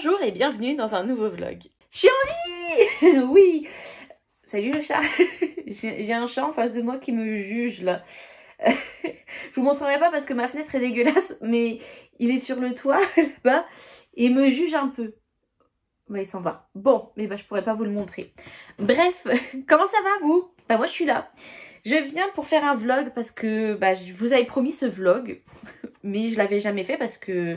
Bonjour et bienvenue dans un nouveau vlog. Je suis en vie. Oui. Salut le chat. J'ai un chat en face de moi qui me juge là. Je vous montrerai pas parce que ma fenêtre est dégueulasse, mais il est sur le toit là-bas et me juge un peu. Ouais, il s'en va. Bon, mais bah je pourrais pas vous le montrer. Bref, comment ça va vous? Bah moi je suis là. Je viens pour faire un vlog parce que bah, je vous avais promis ce vlog, mais je l'avais jamais fait parce que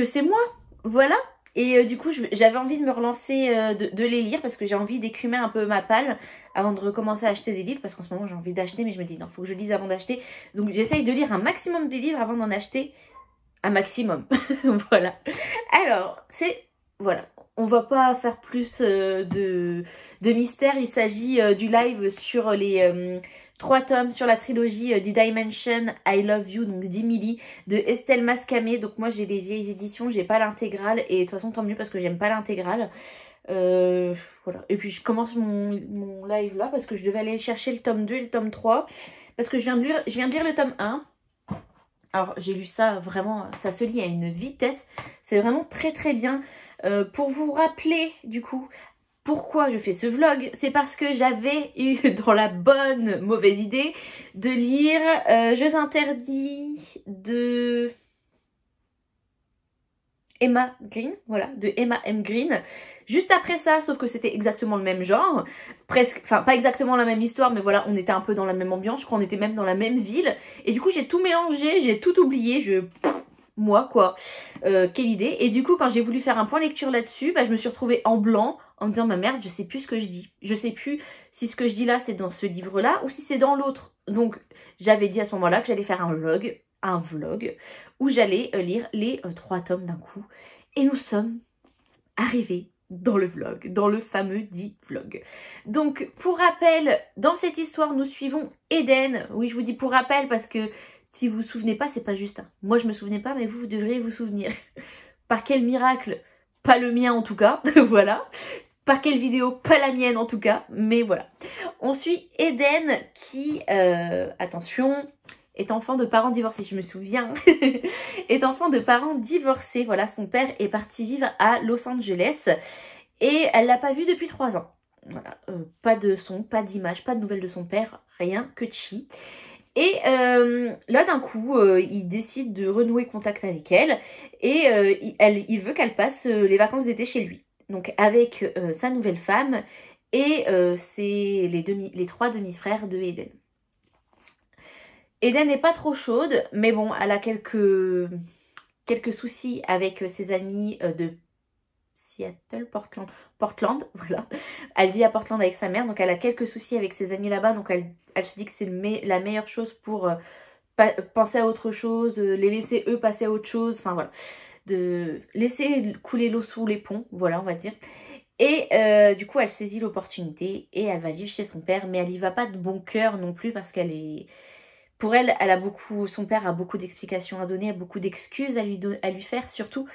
c'est moi, voilà. Et du coup j'avais envie de me relancer, de les lire parce que j'ai envie d'écumer un peu ma palle avant de recommencer à acheter des livres parce qu'en ce moment j'ai envie d'acheter mais je me dis non, faut que je lise avant d'acheter. Donc j'essaye de lire un maximum des livres avant d'en acheter un maximum. Voilà. Alors, voilà, on va pas faire plus de mystère. Il s'agit du live sur les 3 tomes sur la trilogie The Dimension, I Love You, donc d'Emily, de Estelle Mascamé. Donc moi j'ai des vieilles éditions, j'ai pas l'intégrale et de toute façon tant mieux parce que j'aime pas l'intégrale. Voilà. Et puis je commence mon live là parce que je devais aller chercher le tome 2 et le tome 3 parce que je viens de lire le tome 1. Alors j'ai lu ça vraiment, ça se lit à une vitesse, c'est vraiment très très bien. Pour vous rappeler du coup pourquoi je fais ce vlog, c'est parce que j'avais eu dans la bonne mauvaise idée de lire Jeux interdits de Emma Green, voilà, de Emma M. Green. Juste après ça, sauf que c'était exactement le même genre, presque, enfin pas exactement la même histoire, mais voilà, on était un peu dans la même ambiance, je crois qu'on était même dans la même ville. Et du coup j'ai tout mélangé, j'ai tout oublié, moi quoi, quelle idée. Et du coup quand j'ai voulu faire un point lecture là-dessus, bah, je me suis retrouvée en blanc en me disant ma merde, je sais plus ce que je dis. Je sais plus si ce que je dis là c'est dans ce livre là ou si c'est dans l'autre. Donc j'avais dit à ce moment là que j'allais faire un vlog où j'allais lire les 3 tomes d'un coup. Et nous sommes arrivés dans le vlog, dans le fameux dit vlog. Donc pour rappel, dans cette histoire nous suivons Eden. Oui je vous dis pour rappel parce que si vous vous souvenez pas, c'est pas juste. Moi je me souvenais pas mais vous devriez vous souvenir. Par quel miracle? Pas le mien en tout cas, voilà. Par quelle vidéo? Pas la mienne en tout cas, mais voilà. On suit Eden qui, attention, est enfant de parents divorcés, je me souviens, est enfant de parents divorcés. Voilà, son père est parti vivre à Los Angeles et elle l'a pas vu depuis 3 ans. Voilà, pas de son, pas d'image, pas de nouvelles de son père, rien que chi. Et là d'un coup, il décide de renouer contact avec elle et il veut qu'elle passe les vacances d'été chez lui. Donc avec sa nouvelle femme et c'est les 3 demi-frères de Eden. Eden n'est pas trop chaude, mais bon, elle a quelques soucis avec ses amis de Seattle, Portland, voilà. Elle vit à Portland avec sa mère, donc elle a quelques soucis avec ses amis là-bas, donc elle se dit que c'est la meilleure chose pour penser à autre chose, les laisser eux passer à autre chose, enfin voilà. De laisser couler l'eau sous les ponts, voilà on va dire. Et du coup elle saisit l'opportunité et elle va vivre chez son père, mais elle y va pas de bon cœur non plus parce qu'elle est... Pour elle, son père a beaucoup d'explications à donner, a beaucoup d'excuses à lui faire surtout.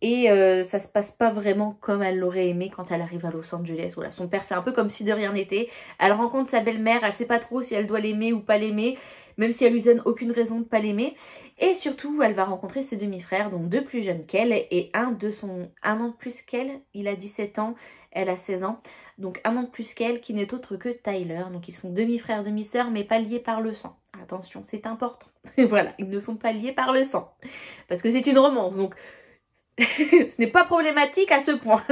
Et ça se passe pas vraiment comme elle l'aurait aimé quand elle arrive à Los Angeles. Voilà, son père fait un peu comme si de rien n'était. Elle rencontre sa belle-mère, elle sait pas trop si elle doit l'aimer ou pas l'aimer, même si elle lui donne aucune raison de pas l'aimer. Et surtout, elle va rencontrer ses demi-frères, donc 2 plus jeunes qu'elle et un an de plus qu'elle. Il a 17 ans, elle a 16 ans. Donc 1 an de plus qu'elle, qui n'est autre que Tyler. Donc ils sont demi-frères, demi-sœurs, mais pas liés par le sang. Attention, c'est important. Voilà, ils ne sont pas liés par le sang. Parce que c'est une romance, donc ce n'est pas problématique à ce point.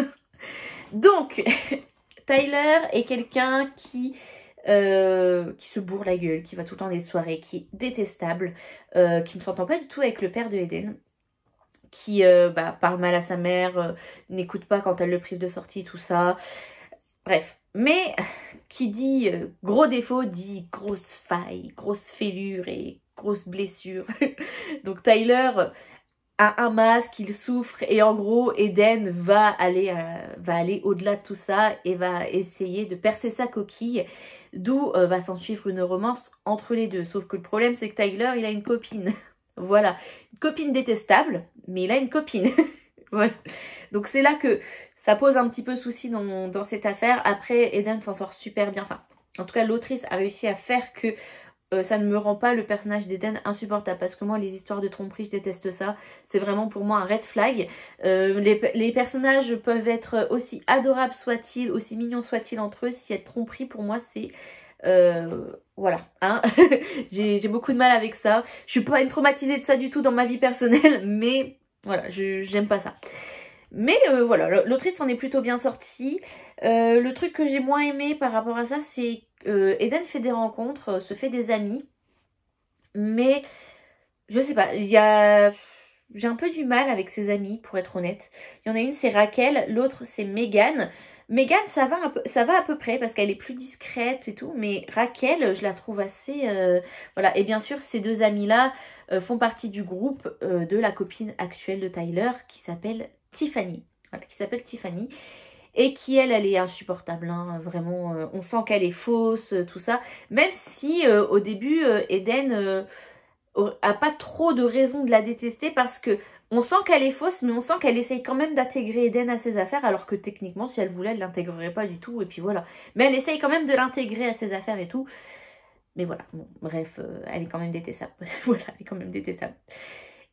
Donc, Tyler est quelqu'un qui se bourre la gueule, qui va tout le temps dans des soirées, qui est détestable, qui ne s'entend pas du tout avec le père de Eden, qui parle mal à sa mère, n'écoute pas quand elle le prive de sortie, tout ça. Bref, mais qui dit gros défaut dit grosse faille, grosse fêlure et grosse blessure. Donc Tyler a un masque, il souffre et en gros Eden va aller au-delà de tout ça et va essayer de percer sa coquille, d'où va s'en suivre une romance entre les deux. Sauf que le problème c'est que Tyler il a une copine. Voilà, une copine détestable, mais il a une copine. Voilà. Donc c'est là que ça pose un petit peu souci dans cette affaire. Après Eden s'en sort super bien, enfin en tout cas l'autrice a réussi à faire que ça ne me rend pas le personnage d'Eden insupportable. Parce que moi, les histoires de tromperie, je déteste ça. C'est vraiment pour moi un red flag. Les personnages peuvent être aussi adorables soient-ils, aussi mignons soient-ils entre eux. Si être tromperie, pour moi, c'est... voilà, hein. J'ai beaucoup de mal avec ça. Je suis pas une traumatisée de ça du tout dans ma vie personnelle, mais voilà, j'aime pas ça. Mais voilà, l'autrice en est plutôt bien sortie. Le truc que j'ai moins aimé par rapport à ça, c'est Eden fait des rencontres, se fait des amis, mais je sais pas, j'ai un peu du mal avec ses amis, pour être honnête. Il y en a une, c'est Raquel, l'autre c'est Megan. Megan, ça va à peu près parce qu'elle est plus discrète et tout, mais Raquel, je la trouve assez... voilà, et bien sûr, ces deux amis-là font partie du groupe de la copine actuelle de Tyler qui s'appelle Tiffany. Voilà, qui s'appelle Tiffany. Et qui, elle est insupportable, hein, vraiment, on sent qu'elle est fausse, tout ça. Même si, au début, Eden a pas trop de raison de la détester parce que on sent qu'elle est fausse, mais on sent qu'elle essaye quand même d'intégrer Eden à ses affaires, alors que techniquement, si elle voulait, elle l'intégrerait pas du tout, et puis voilà. Mais elle essaye quand même de l'intégrer à ses affaires et tout. Mais voilà, bon, bref, elle est quand même détestable. Voilà, elle est quand même détestable.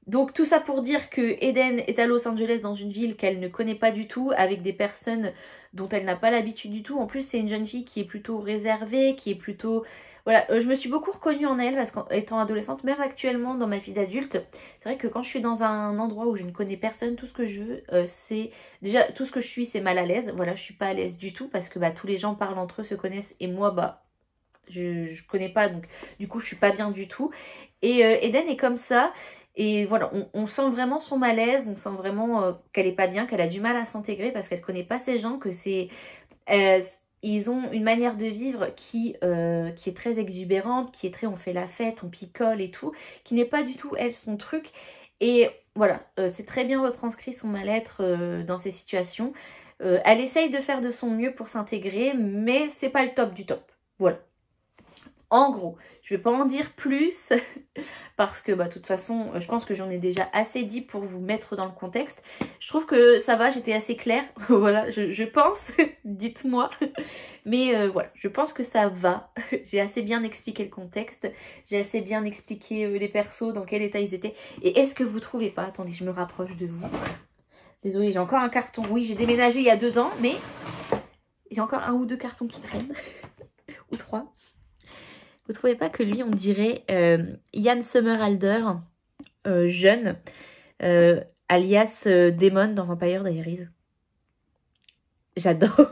Donc tout ça pour dire que Eden est à Los Angeles dans une ville qu'elle ne connaît pas du tout, avec des personnes dont elle n'a pas l'habitude du tout. En plus c'est une jeune fille qui est plutôt réservée, qui est plutôt... Voilà, je me suis beaucoup reconnue en elle parce qu'étant adolescente, même actuellement dans ma vie d'adulte, c'est vrai que quand je suis dans un endroit où je ne connais personne, tout ce que je veux, c'est... Déjà, tout ce que je suis, c'est mal à l'aise. Voilà, je suis pas à l'aise du tout parce que bah, tous les gens parlent entre eux, se connaissent et moi, bah... Je connais pas, donc du coup je suis pas bien du tout. Et Eden est comme ça. Et voilà, on sent vraiment son malaise, on sent vraiment qu'elle est pas bien, qu'elle a du mal à s'intégrer parce qu'elle connaît pas ces gens, que c'est... ils ont une manière de vivre qui est très exubérante, qui est très on fait la fête, on picole et tout, qui n'est pas du tout elle son truc. Et voilà, c'est très bien retranscrit son mal-être dans ces situations. Elle essaye de faire de son mieux pour s'intégrer, mais c'est pas le top du top. Voilà. En gros, je vais pas en dire plus parce que bah, de toute façon, je pense que j'en ai déjà assez dit pour vous mettre dans le contexte. Je trouve que ça va, j'étais assez claire. Voilà, je pense, dites-moi. Mais voilà, je pense que ça va. J'ai assez bien expliqué le contexte. J'ai assez bien expliqué les persos, dans quel état ils étaient. Et est-ce que vous trouvez pas... Attendez, je me rapproche de vous. Désolée, j'ai encore un carton. Oui, j'ai déménagé il y a 2 ans, mais j'ai encore 1 ou 2 cartons qui traînent. Ou 3. Vous trouvez pas que lui, on dirait Ian Somerhalder, jeune, alias Damon dans Vampire Diaries? J'adore.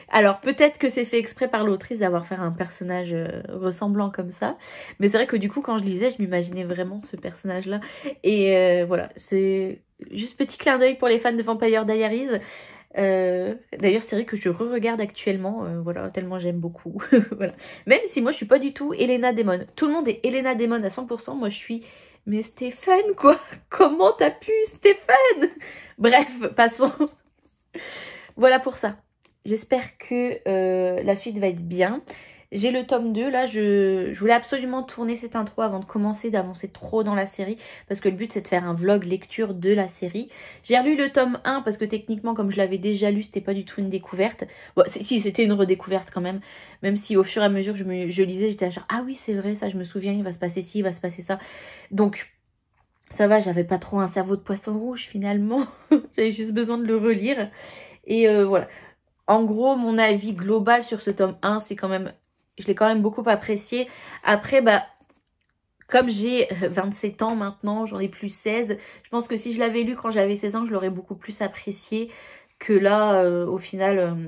Alors peut-être que c'est fait exprès par l'autrice d'avoir fait un personnage ressemblant comme ça. Mais c'est vrai que du coup quand je lisais, je m'imaginais vraiment ce personnage-là. Et voilà, c'est juste petit clin d'œil pour les fans de Vampire Diaries. D'ailleurs série que je re-regarde actuellement, voilà, tellement j'aime beaucoup. Voilà. Même si moi je suis pas du tout Elena Damon. Tout le monde est Elena Damon à 100%, moi je suis mais Stéphane quoi. Comment t'as pu Stéphane? Bref, passons. Voilà pour ça. J'espère que la suite va être bien. J'ai le tome 2, là je voulais absolument tourner cette intro avant de commencer, d'avancer trop dans la série. Parce que le but c'est de faire un vlog lecture de la série. J'ai relu le tome 1 parce que techniquement comme je l'avais déjà lu, c'était pas du tout une découverte. Bon, si, c'était une redécouverte quand même. Même si au fur et à mesure que je lisais, j'étais genre ah oui c'est vrai, ça je me souviens, il va se passer ci, il va se passer ça. Donc ça va, j'avais pas trop un cerveau de poisson rouge finalement. J'avais juste besoin de le relire. Et voilà. En gros, mon avis global sur ce tome 1, c'est quand même... Je l'ai quand même beaucoup apprécié. Après, bah, comme j'ai 27 ans maintenant, j'en ai plus 16. Je pense que si je l'avais lu quand j'avais 16 ans, je l'aurais beaucoup plus apprécié que là, au final,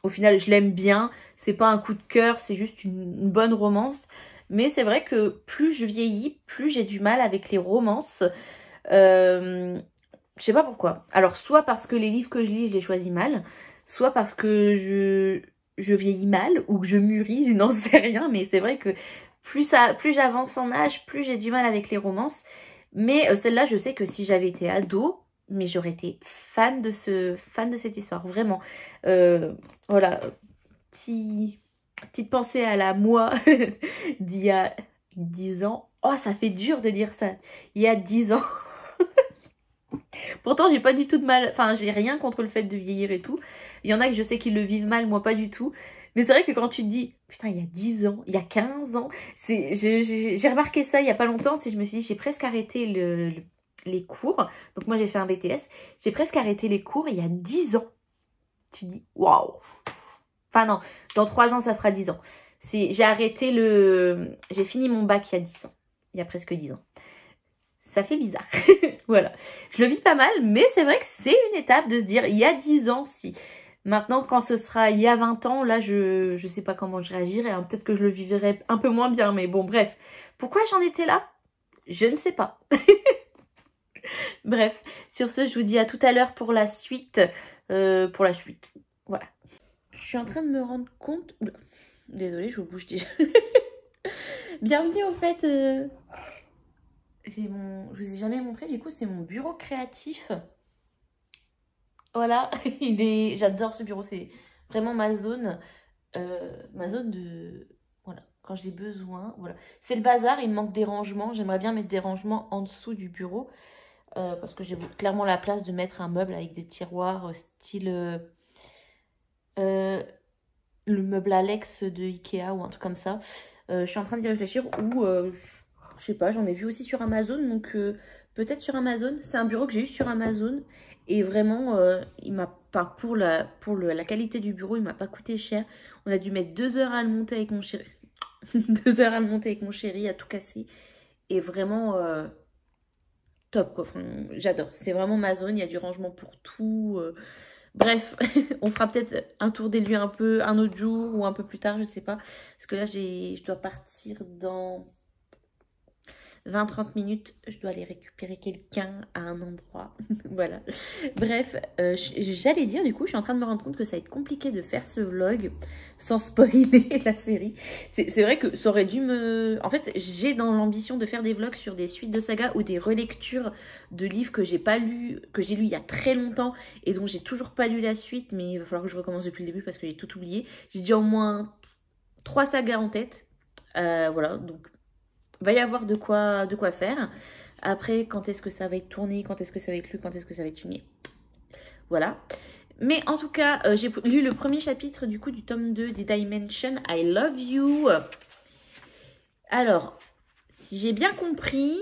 je l'aime bien. C'est pas un coup de cœur, c'est juste une bonne romance. Mais c'est vrai que plus je vieillis, plus j'ai du mal avec les romances. Je sais pas pourquoi. Alors, soit parce que les livres que je lis, je les choisis mal. Soit parce que je vieillis mal ou que je mûris, je n'en sais rien. Mais c'est vrai que plus j'avance en âge, plus j'ai du mal avec les romances. Mais celle-là, je sais que si j'avais été ado, mais j'aurais été fan de cette histoire, vraiment. Voilà, petite pensée à la moi d'il y a 10 ans. Oh, ça fait dur de dire ça. Il y a 10 ans. Pourtant, j'ai pas du tout de mal. Enfin, j'ai rien contre le fait de vieillir et tout. Il y en a que je sais qu'ils le vivent mal, moi pas du tout. Mais c'est vrai que quand tu te dis, putain, il y a 10 ans, il y a 15 ans, j'ai remarqué ça il y a pas longtemps, je me suis dit, j'ai presque arrêté les cours. Donc moi, j'ai fait un BTS. J'ai presque arrêté les cours il y a 10 ans. Tu te dis, waouh. Enfin non, dans 3 ans, ça fera 10 ans. J'ai arrêté j'ai fini mon bac il y a 10 ans. Il y a presque 10 ans. Ça fait bizarre. Voilà. Je le vis pas mal, mais c'est vrai que c'est une étape de se dire, il y a 10 ans, si. Maintenant, quand ce sera il y a 20 ans, là, je sais pas comment je réagirai. Hein. Peut-être que je le vivrai un peu moins bien, mais bon, bref. Pourquoi j'en étais là? Je ne sais pas. Bref, sur ce, je vous dis à tout à l'heure pour la suite. Voilà. Je suis en train de me rendre compte... Désolée, je vous bouge déjà. Bienvenue au fait... Je vous ai jamais montré, du coup, c'est mon bureau créatif. Voilà, j'adore ce bureau, c'est vraiment ma zone de... Voilà, quand j'ai besoin, voilà. C'est le bazar, il me manque des rangements. J'aimerais bien mettre des rangements en dessous du bureau. Parce que j'ai clairement la place de mettre un meuble avec des tiroirs style... le meuble Alex de Ikea ou un truc comme ça. Je suis en train d'y réfléchir ou... je sais pas, j'en ai vu aussi sur Amazon, donc peut-être sur Amazon. C'est un bureau que j'ai eu sur Amazon et vraiment, il m'a pas pour la qualité du bureau, il m'a pas coûté cher. On a dû mettre 2 heures à le monter avec mon chéri, 2 heures à le monter avec mon chéri, à tout casser et vraiment top quoi. Enfin, j'adore. C'est vraiment ma zone. Il y a du rangement pour tout. Bref, on fera peut-être un tour des lieux un autre jour ou un peu plus tard, je sais pas. Parce que là, je dois partir dans 20-30 minutes, je dois aller récupérer quelqu'un à un endroit. Voilà. Bref, j'allais dire, du coup, je suis en train de me rendre compte que ça va être compliqué de faire ce vlog sans spoiler la série. C'est vrai que ça aurait dû me... En fait, j'ai dans l'ambition de faire des vlogs sur des suites de sagas ou des relectures de livres que j'ai pas lu, que j'ai lu il y a très longtemps et dont j'ai toujours pas lu la suite, mais il va falloir que je recommence depuis le début parce que j'ai tout oublié. J'ai déjà au moins 3 sagas en tête. Voilà, donc... va y avoir de quoi faire. Après, quand est-ce que ça va être tourné, quand est-ce que ça va être lu, quand est-ce que ça va être filmé. Voilà. Mais en tout cas, j'ai lu le premier chapitre du coup du tome 2 des Dimensions. I Love You. Alors, si j'ai bien compris,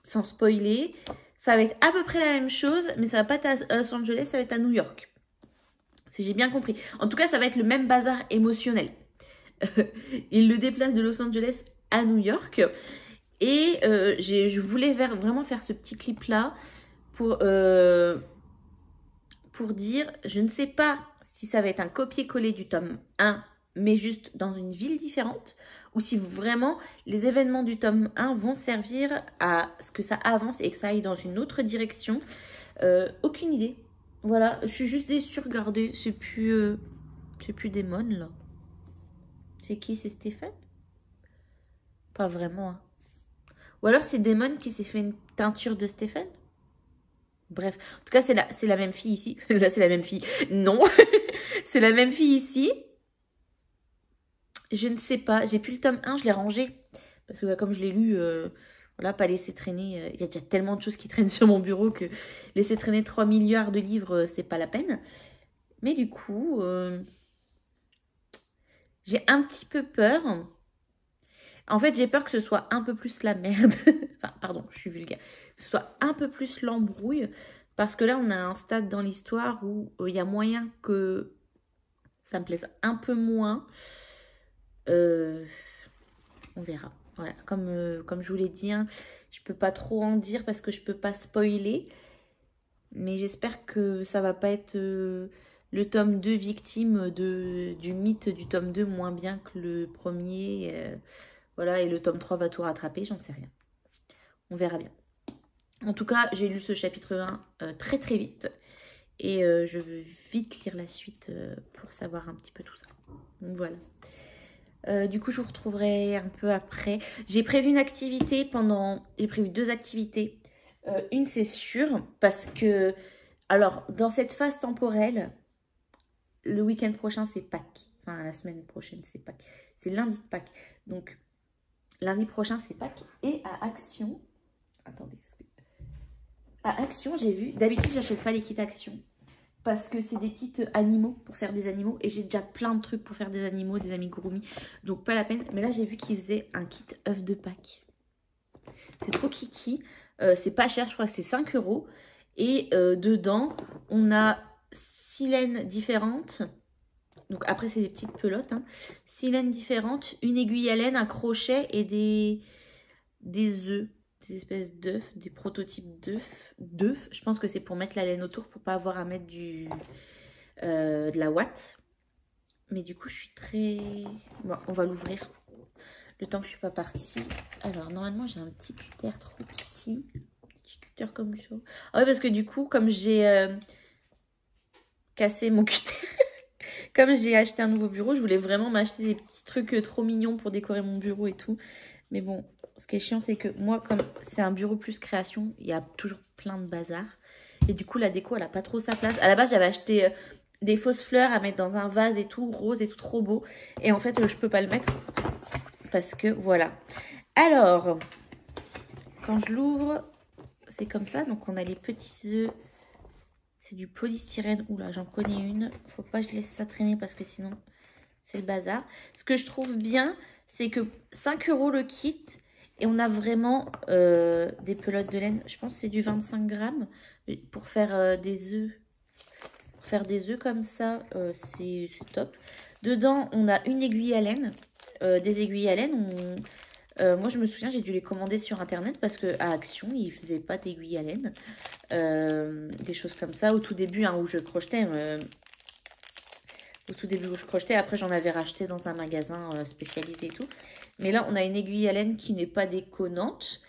sans spoiler, ça va être à peu près la même chose, mais ça va pas être à Los Angeles, ça va être à New York. Si j'ai bien compris. En tout cas, ça va être le même bazar émotionnel. Il le déplace de Los Angeles à New York et je voulais vraiment faire ce petit clip là pour dire, je ne sais pas si ça va être un copier-coller du tome 1 mais juste dans une ville différente ou si vraiment les événements du tome 1 vont servir à ce que ça avance et que ça aille dans une autre direction. Aucune idée. Voilà, je suis juste déçue, regardez, c'est plus Démon là. C'est qui? C'est Stéphane? Pas vraiment. Hein. Ou alors c'est Damon qui s'est fait une teinture de Stéphane. Bref. En tout cas, c'est la même fille ici. Là, c'est la même fille. Non. C'est la même fille ici. Je ne sais pas. J'ai plus le tome 1. Je l'ai rangé. Parce que comme je l'ai lu, voilà, pas laisser traîner. Il y a déjà tellement de choses qui traînent sur mon bureau que laisser traîner 3 milliards de livres, c'est pas la peine. Mais du coup, j'ai un petit peu peur. En fait, j'ai peur que ce soit un peu plus la merde. Enfin, pardon, je suis vulgaire. Que ce soit un peu plus l'embrouille. Parce que là, on a un stade dans l'histoire où il y a moyen que ça me plaise un peu moins. On verra. Voilà, comme je vous l'ai dit, hein, je peux pas trop en dire parce que je peux pas spoiler. Mais j'espère que ça va pas être le tome 2 victime du mythe du tome 2 moins bien que le premier. Voilà, et le tome 3 va tout rattraper, j'en sais rien. On verra bien. En tout cas, j'ai lu ce chapitre 1 très très vite. Et je veux vite lire la suite pour savoir un petit peu tout ça. Donc voilà. Du coup, je vous retrouverai un peu après. J'ai prévu une activité J'ai prévu 2 activités. Une, c'est sûr, parce que... Alors, dans cette phase temporelle, le week-end prochain, c'est Pâques. Enfin, la semaine prochaine, c'est Pâques. C'est lundi de Pâques. Donc... lundi prochain, c'est Pâques. Et à Action... Attendez. À Action, j'ai vu... D'habitude, j'achète pas les kits Action. parce que c'est des kits animaux pour faire des animaux. Et j'ai déjà plein de trucs pour faire des animaux, des amigurumi. Donc pas la peine. Mais là, j'ai vu qu'ils faisaient un kit œuf de Pâques. C'est trop kiki. C'est pas cher, je crois que c'est 5 €. Et dedans, on a 6 laines différentes. Donc après, c'est des petites pelotes. Hein. 6 laines différentes, une aiguille à laine, un crochet et des œufs. Des espèces d'œufs, des prototypes d'œufs. Je pense que c'est pour mettre la laine autour pour pas avoir à mettre de la ouate. Mais du coup, je suis très... Bon, on va l'ouvrir le temps que je suis pas partie. Alors, normalement, j'ai un petit cutter trop petit. Petit cutter comme ça. Ah ouais, parce que du coup, comme j'ai cassé mon cutter, comme j'ai acheté un nouveau bureau, je voulais vraiment m'acheter des petits trucs trop mignons pour décorer mon bureau et tout. Mais bon, ce qui est chiant, c'est que moi, comme c'est un bureau plus création, il y a toujours plein de bazar. Et du coup, la déco, elle a pas trop sa place. À la base, j'avais acheté des fausses fleurs à mettre dans un vase et tout, rose et tout, trop beau. Et en fait, je peux pas le mettre parce que voilà. Alors, quand je l'ouvre, c'est comme ça. Donc, on a les petits œufs. C'est du polystyrène. Oula, j'en connais une. Faut pas que je laisse ça traîner parce que sinon, c'est le bazar. Ce que je trouve bien, c'est que 5 € le kit. Et on a vraiment des pelotes de laine. Je pense que c'est du 25 grammes pour faire des œufs. Pour faire des œufs comme ça, c'est top. Dedans, on a une aiguille à laine. Des aiguilles à laine. Moi, je me souviens, j'ai dû les commander sur Internet parce qu'à Action, ils ne faisaient pas d'aiguilles à laine. Des choses comme ça. Au tout début, hein, où je crochetais. Après j'en avais racheté dans un magasin spécialisé et tout. Mais là, on a une aiguille à laine qui n'est pas déconnante.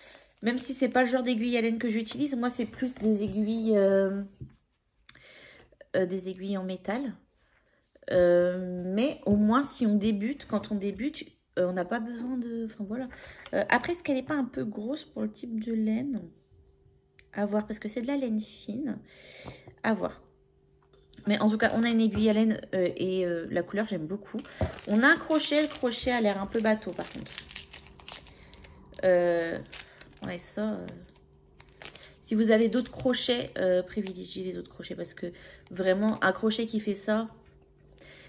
Même si c'est pas le genre d'aiguille à laine que j'utilise, moi c'est plus des aiguilles en métal. Mais au moins si on débute, quand on débute, on n'a pas besoin de... Enfin voilà. Après, est-ce qu'elle n'est pas un peu grosse pour le type de laine? À voir, parce que c'est de la laine fine. À voir. Mais en tout cas, on a une aiguille à laine et la couleur, j'aime beaucoup. On a un crochet. Le crochet a l'air un peu bateau, par contre. Ouais, ça... Si vous avez d'autres crochets, privilégiez les autres crochets. Parce que vraiment, un crochet qui fait ça...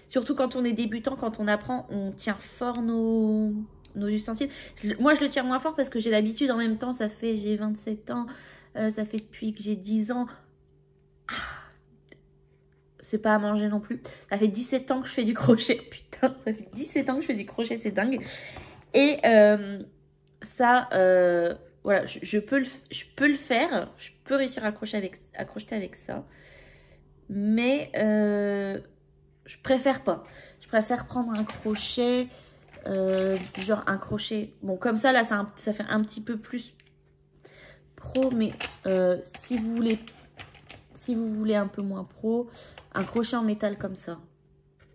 Surtout quand on est débutant, quand on apprend, on tient fort nos ustensiles. Moi, je le tiens moins fort parce que j'ai l'habitude. En même temps, j'ai 27 ans. Ça fait depuis que j'ai 10 ans. C'est pas à manger non plus. Ça fait 17 ans que je fais du crochet. Putain, ça fait 17 ans que je fais du crochet, c'est dingue. Et voilà, je peux le faire. Je peux réussir à crocheter avec ça. Mais je préfère pas. Je préfère prendre un crochet, genre un crochet. Bon, comme ça, là, ça fait un petit peu plus pro. Mais si vous voulez un peu moins pro, un crochet en métal comme ça.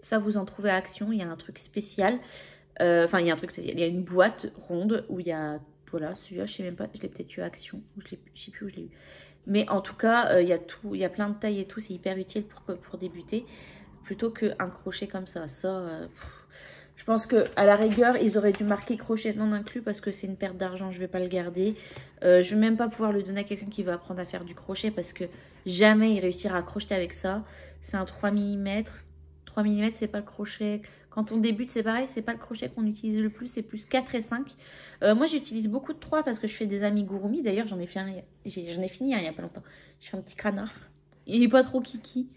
Ça, vous en trouvez à Action. Il y a un truc spécial. Enfin, il y a un truc spécial. Il y a une boîte ronde où il y a... Voilà, celui-là, je sais même pas. Je l'ai peut-être eu à Action. Je sais plus où je l'ai eu. Mais en tout cas, il y a tout. Il y a plein de tailles et tout. C'est hyper utile pour débuter. Plutôt qu'un crochet comme ça. Je pense qu'à la rigueur, ils auraient dû marquer crochet non inclus parce que c'est une perte d'argent. Je vais pas le garder. Je vais même pas pouvoir le donner à quelqu'un qui va apprendre à faire du crochet parce que jamais il réussira à crocheter avec ça. C'est un 3 mm. 3 mm, c'est pas le crochet. Quand on débute, c'est pareil. C'est pas le crochet qu'on utilise le plus. C'est plus 4 et 5. Moi, j'utilise beaucoup de 3 parce que je fais des amigurumi. D'ailleurs, j'en ai fini il y a pas longtemps. J'ai fait un petit canard. Il est pas trop kiki.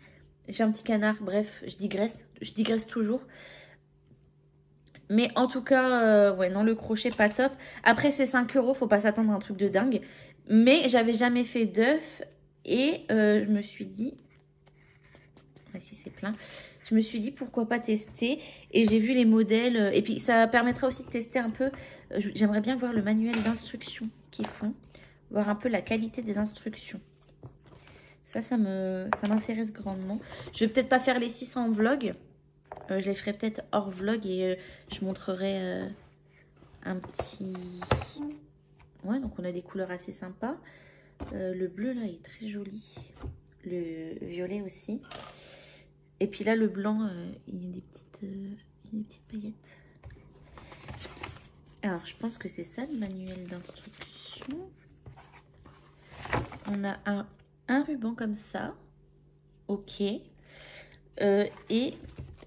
J'ai un petit canard. Bref, je digresse toujours. Mais en tout cas, ouais, non, le crochet, pas top. Après, c'est 5 €, faut pas s'attendre à un truc de dingue. Mais j'avais jamais fait d'œuf. Et je me suis dit... Ici, c'est plein. Je me suis dit, pourquoi pas tester. Et j'ai vu les modèles. Et puis, ça permettra aussi de tester un peu. J'aimerais bien voir le manuel d'instruction qu'ils font. Voir un peu la qualité des instructions. Ça m'intéresse grandement. Je vais peut-être pas faire les 6 en vlog. Je les ferai peut-être hors vlog et je montrerai un petit... Ouais, donc on a des couleurs assez sympas. Le bleu, là, est très joli. Le violet aussi. Et puis là, le blanc, il y a des petites paillettes. Alors, je pense que c'est ça, le manuel d'instruction. On a un ruban comme ça. Ok. Et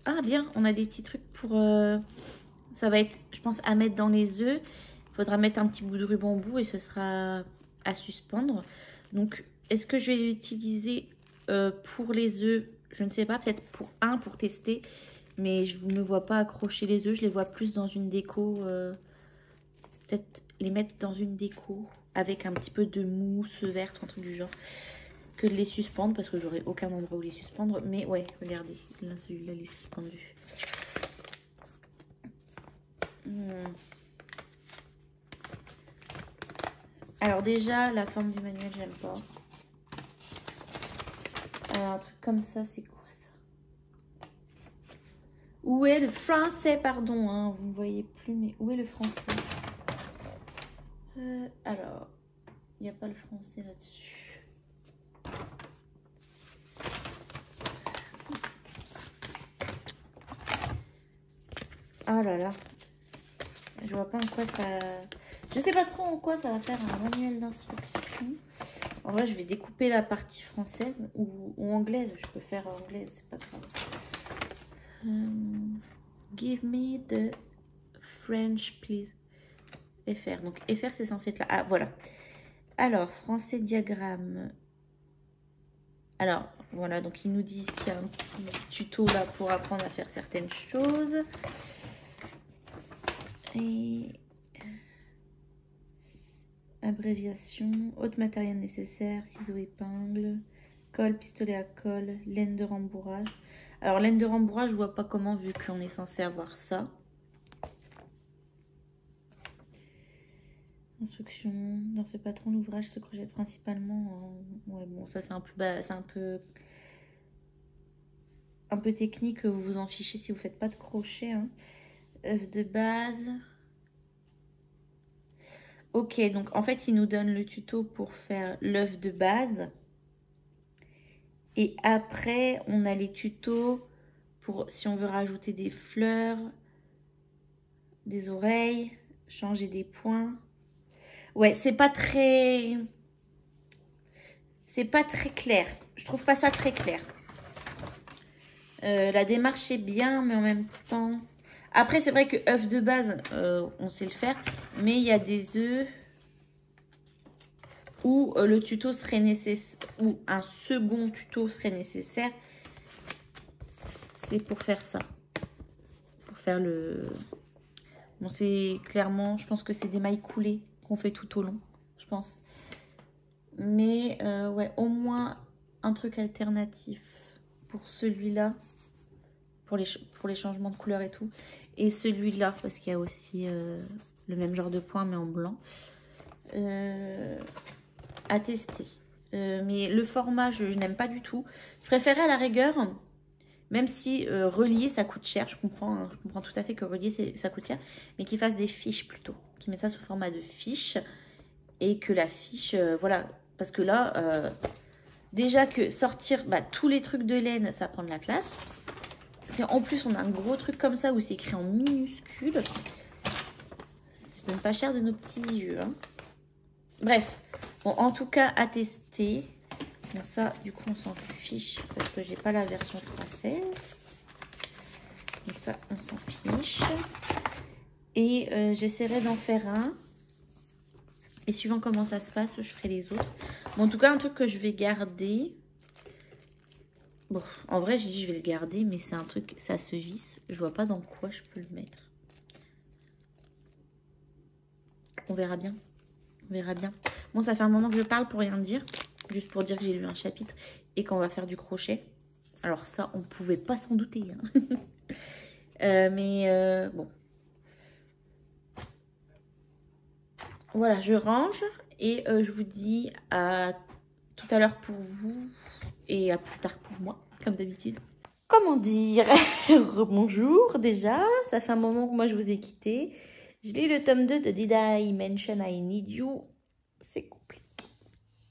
ah bien, on a des petits trucs pour ça va être, je pense, à mettre dans les œufs. Il faudra mettre un petit bout de ruban au bout et ce sera à suspendre. Donc est-ce que je vais l'utiliser pour les œufs? Je ne sais pas, peut-être pour tester, mais je ne me vois pas accrocher les œufs, je les vois plus dans une déco, peut-être les mettre dans une déco avec un petit peu de mousse verte, un truc du genre, que de les suspendre parce que j'aurai aucun endroit où les suspendre. Mais ouais, regardez, là celui-là il est suspendu. Alors déjà, la forme du manuel, j'aime pas. Alors, un truc comme ça, c'est quoi ça? Où est le français? Pardon, hein, vous ne voyez plus, mais où est le français? Alors, il n'y a pas le français là-dessus. Oh là là. Je vois pas en quoi ça... Je sais pas trop en quoi ça va faire un manuel d'instruction. En vrai, je vais découper la partie française ou anglaise. Je peux faire anglaise, c'est pas grave. Give me the French, please. FR. Donc, FR, c'est censé être là. Ah, voilà. Alors, français diagramme. Alors, voilà. Donc, ils nous disent qu'il y a un petit tuto là pour apprendre à faire certaines choses. Et... abréviation, autre matériel nécessaire, ciseaux, épingles, colle, pistolet à colle, laine de rembourrage. Alors, laine de rembourrage, je vois pas comment vu qu'on est censé avoir ça. Instruction, dans ce patron, l'ouvrage se projette principalement en... Ouais, bon, ça c'est un peu... Bah, c'est un peu technique, vous vous en fichez si vous faites pas de crochet. Hein. Œuf de base... Ok, donc en fait, il nous donne le tuto pour faire l'œuf de base. Et après, on a les tutos pour si on veut rajouter des fleurs, des oreilles, changer des points. Ouais, c'est pas très clair. Je trouve pas ça très clair. La démarche est bien, mais en même temps... Après, c'est vrai que œuf de base, on sait le faire. Mais il y a des œufs où le tuto serait nécessaire, ou un second tuto serait nécessaire. C'est pour faire ça. Pour faire le... Bon, c'est clairement, je pense que c'est des mailles coulées qu'on fait tout au long, je pense. Mais ouais, au moins un truc alternatif pour celui-là, pour les changements de couleur et tout. Et celui-là, parce qu'il y a aussi le même genre de point, mais en blanc. À tester. Mais le format, je n'aime pas du tout. Je préférais à la rigueur, même si relier, ça coûte cher. Je comprends tout à fait que relier, ça coûte cher. Mais qu'ils fassent des fiches plutôt. Qu'ils mettent ça sous format de fiche. Et que la fiche, voilà. Parce que là, déjà que sortir tous les trucs de laine, ça prend de la place. En plus, on a un gros truc comme ça où c'est écrit en minuscule. Ça donne pas cher de nos petits yeux. Hein. Bref. Bon, en tout cas, à tester. Bon, ça, du coup, on s'en fiche parce que j'ai pas la version française. Donc ça, on s'en fiche. Et j'essaierai d'en faire un. Et suivant comment ça se passe, je ferai les autres. Bon, en tout cas, un truc que je vais garder. Bon, en vrai, j'ai dit je vais le garder, mais c'est un truc, ça se visse. Je vois pas dans quoi je peux le mettre. On verra bien. On verra bien. Bon, ça fait un moment que je parle pour rien dire. Juste pour dire que j'ai lu un chapitre et qu'on va faire du crochet. Alors ça, on pouvait pas s'en douter. Hein. Bon. Voilà, je range et je vous dis à tout à l'heure pour vous et à plus tard pour moi, comme d'habitude. Comment dire? Bonjour déjà, ça fait un moment que moi je vous ai quitté. Je lis le tome 2 de Did I Mention I Need You. C'est compliqué.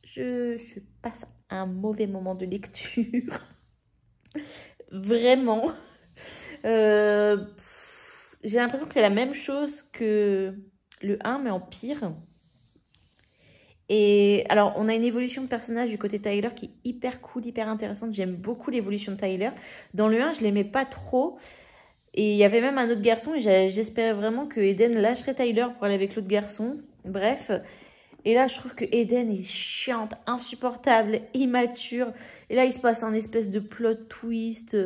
Je passe un mauvais moment de lecture. Vraiment. J'ai l'impression que c'est la même chose que le 1, mais en pire. Et alors, on a une évolution de personnage du côté Tyler qui est hyper cool, hyper intéressante. J'aime beaucoup l'évolution de Tyler. Dans le 1, je l'aimais pas trop. Et il y avait même un autre garçon. Et j'espérais vraiment que Eden lâcherait Tyler pour aller avec l'autre garçon. Bref. Et là, je trouve que Eden est chiante, insupportable, immature. Et là, il se passe un espèce de plot twist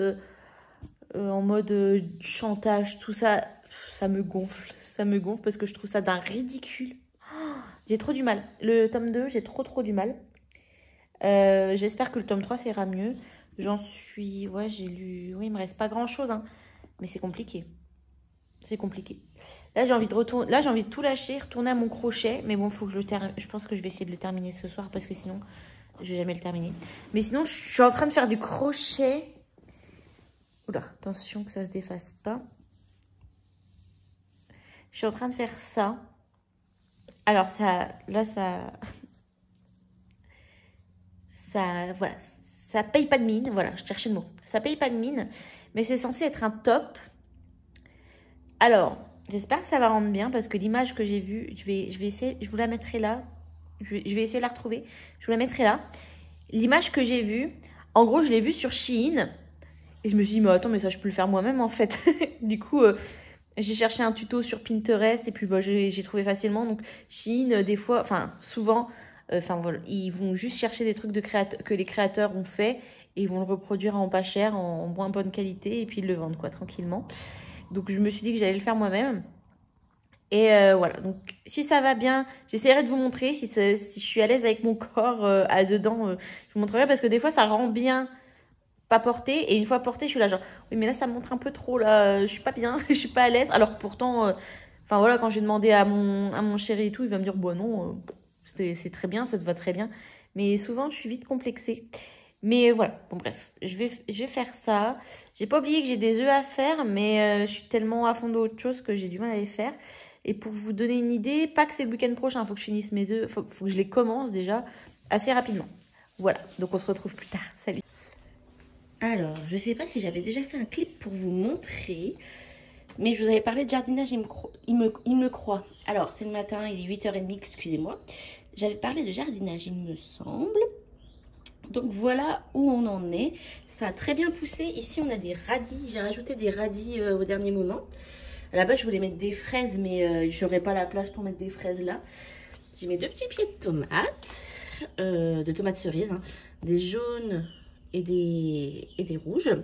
en mode chantage, tout ça. Ça me gonfle. Ça me gonfle parce que je trouve ça d'un ridicule. J'ai trop du mal. Le tome 2, j'ai trop du mal. J'espère que le tome 3, ça ira mieux. J'en suis... Ouais, j'ai lu... Oui, il me reste pas grand-chose, hein. Mais c'est compliqué. C'est compliqué. Là, j'ai envie de retourner... Là, j'ai envie de tout lâcher, retourner à mon crochet. Mais bon, faut que je le termine. Je pense que je vais essayer de le terminer ce soir parce que sinon, je vais jamais le terminer. Mais sinon, je suis en train de faire du crochet. Oula, attention que ça se défasse pas. Je suis en train de faire ça. Alors, là, voilà, ça paye pas de mine. Voilà, je cherchais le mot. Ça paye pas de mine, mais c'est censé être un top. Alors, j'espère que ça va rendre bien parce que l'image que j'ai vue, je vais essayer, je vous la mettrai là. Je vais essayer de la retrouver. Je vous la mettrai là. L'image que j'ai vue, en gros, je l'ai vue sur Shein. Et je me suis dit, mais attends, mais ça, je peux le faire moi-même, en fait. Du coup... j'ai cherché un tuto sur Pinterest et puis bah, j'ai trouvé facilement. Donc Shein, des fois, enfin souvent, voilà, ils vont juste chercher des trucs que les créateurs ont fait et ils vont le reproduire en pas cher, en moins bonne qualité et puis ils le vendent quoi, tranquillement. Donc je me suis dit que j'allais le faire moi-même. Et voilà, donc si ça va bien, j'essaierai de vous montrer. Si je suis à l'aise avec mon corps à dedans, je vous montrerai parce que des fois ça rend bien pas porté et une fois porté je suis là genre oui mais là ça me montre un peu trop là, je suis pas bien, je suis pas à l'aise alors que pourtant enfin voilà, quand j'ai demandé à mon chéri et tout, il va me dire bon non c'est très bien, ça te va très bien, mais souvent je suis vite complexée. Mais voilà, bon bref, je vais faire ça. J'ai pas oublié que j'ai des œufs à faire, mais je suis tellement à fond d'autres choses que j'ai du mal à les faire. Et pour vous donner une idée, pas que c'est le week-end prochain, il faut que je finisse mes œufs, faut que je les commence déjà assez rapidement. Voilà, donc on se retrouve plus tard, salut. Alors, je ne sais pas si j'avais déjà fait un clip pour vous montrer, mais je vous avais parlé de jardinage, il me croit. Alors, c'est le matin, il est 8h30, excusez-moi. J'avais parlé de jardinage, il me semble. Donc, voilà où on en est. Ça a très bien poussé. Ici, on a des radis. J'ai rajouté des radis au dernier moment. À la base, je voulais mettre des fraises, mais je n'aurais pas la place pour mettre des fraises là. J'ai mis 2 petits pieds de tomates cerises, hein, des jaunes et des rouges.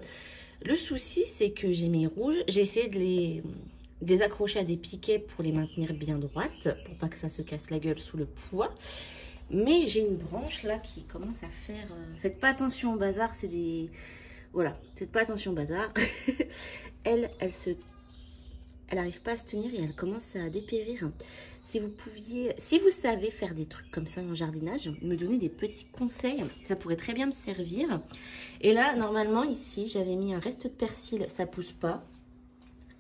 Le souci, c'est que j'ai mes rouges, j'ai essayé de les accrocher à des piquets pour les maintenir bien droites, pour pas que ça se casse la gueule sous le poids. Mais j'ai une branche là qui commence à faire... Faites pas attention au bazar, c'est des... Voilà, faites pas attention au bazar. Elle arrive pas à se tenir et elle commence à dépérir. Si vous savez faire des trucs comme ça en jardinage, me donner des petits conseils, ça pourrait très bien me servir. Et là, normalement, ici, j'avais mis un reste de persil, ça pousse pas.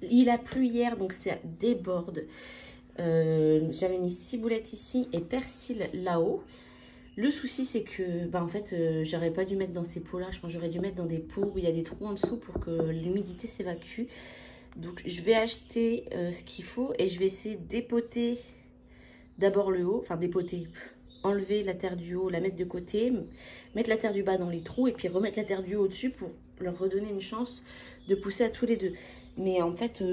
Il a plu hier, donc ça déborde. J'avais mis ciboulettes ici et persil là-haut. Le souci, c'est que, en fait, j'aurais pas dû mettre dans ces pots-là. Je pense que j'aurais dû mettre dans des pots où il y a des trous en dessous pour que l'humidité s'évacue. Donc, je vais acheter ce qu'il faut et je vais essayer de dépoter d'abord le haut, enfin dépoter, enlever la terre du haut, la mettre de côté, mettre la terre du bas dans les trous et puis remettre la terre du haut au-dessus pour leur redonner une chance de pousser à tous les deux. Mais en fait,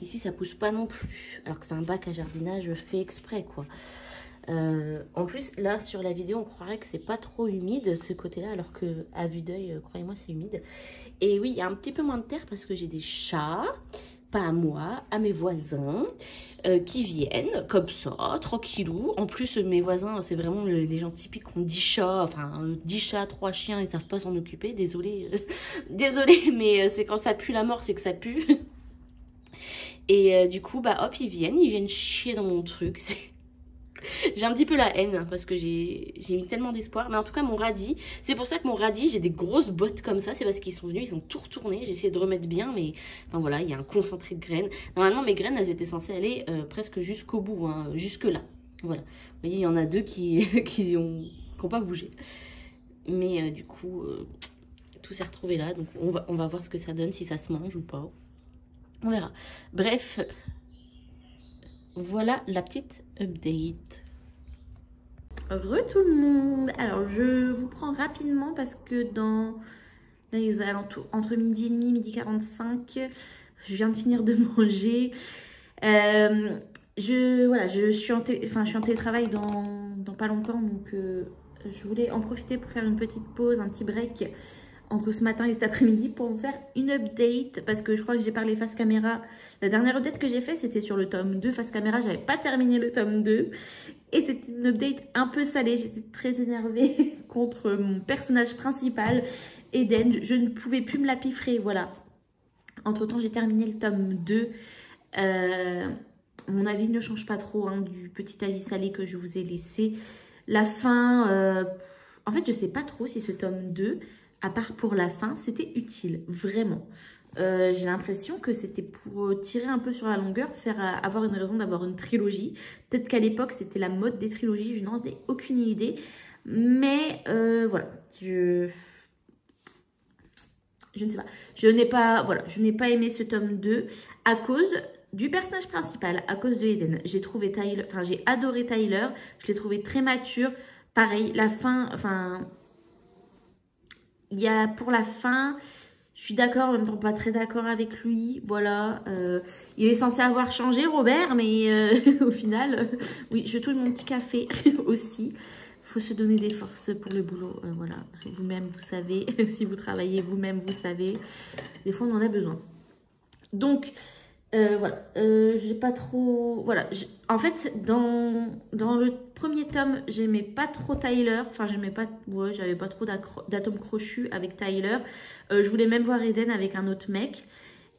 ici, ça pousse pas non plus, alors que c'est un bac à jardinage fait exprès, quoi. En plus, là, sur la vidéo, on croirait que c'est pas trop humide, ce côté-là, alors que à vue d'œil, croyez-moi, c'est humide. Et oui, il y a un petit peu moins de terre parce que j'ai des chats, pas à moi, à mes voisins, qui viennent comme ça, tranquillou. En plus, mes voisins, c'est vraiment les gens typiques qui ont 10 chats, enfin 10 chats, 3 chiens, ils savent pas s'en occuper, désolé, désolé, mais c'est quand ça pue la mort, c'est que ça pue. Et du coup, hop, ils viennent chier dans mon truc. J'ai un petit peu la haine parce que j'ai mis tellement d'espoir. Mais en tout cas, mon radis, c'est pour ça que mon radis, j'ai des grosses bottes comme ça. C'est parce qu'ils sont venus, ils ont tout retourné. J'ai essayé de remettre bien, mais enfin voilà, il y a un concentré de graines. Normalement, mes graines, elles étaient censées aller presque jusqu'au bout, hein, jusque là. Voilà. Vous voyez, il y en a 2 qui ont pas bougé. Mais du coup, tout s'est retrouvé là. Donc on va voir ce que ça donne, si ça se mange ou pas. On verra. Bref. Voilà la petite update. Re tout le monde. Alors je vous prends rapidement parce que dans là, il est entre midi et demi, midi 45, je viens de finir de manger. Voilà, je suis en télétravail dans pas longtemps, donc je voulais en profiter pour faire une petite pause, un petit break entre ce matin et cet après-midi pour vous faire une update, parce que je crois que j'ai parlé face caméra. La dernière update que j'ai fait, c'était sur le tome 2 face caméra, j'avais pas terminé le tome 2 et c'était une update un peu salée, j'étais très énervée contre mon personnage principal, Eden, je ne pouvais plus me la piffrer, voilà. Entre temps j'ai terminé le tome 2. Mon avis ne change pas trop hein, du petit avis salé que je vous ai laissé. La fin, en fait je sais pas trop si ce tome 2, à part pour la fin, c'était utile, vraiment. J'ai l'impression que c'était pour tirer un peu sur la longueur, avoir une raison d'avoir une trilogie. Peut-être qu'à l'époque c'était la mode des trilogies, je n'en ai aucune idée. Mais voilà, je ne sais pas. Je n'ai pas aimé ce tome 2 à cause du personnage principal, à cause de Eden. J'ai adoré Tyler, je l'ai trouvé très mature. Pareil, la fin, pour la fin, je suis d'accord, en même temps pas très d'accord avec lui, voilà. Il est censé avoir changé, Robert, mais au final, oui, je touille mon petit café aussi. Faut se donner des forces pour le boulot, voilà. Vous-même, vous savez, si vous travaillez vous-même, vous savez. Des fois, on en a besoin. Donc, voilà, j'ai pas trop... Voilà, en fait, dans le premier tome, j'aimais pas trop Tyler. Enfin, j'avais pas trop d'atomes crochus avec Tyler. Je voulais même voir Eden avec un autre mec.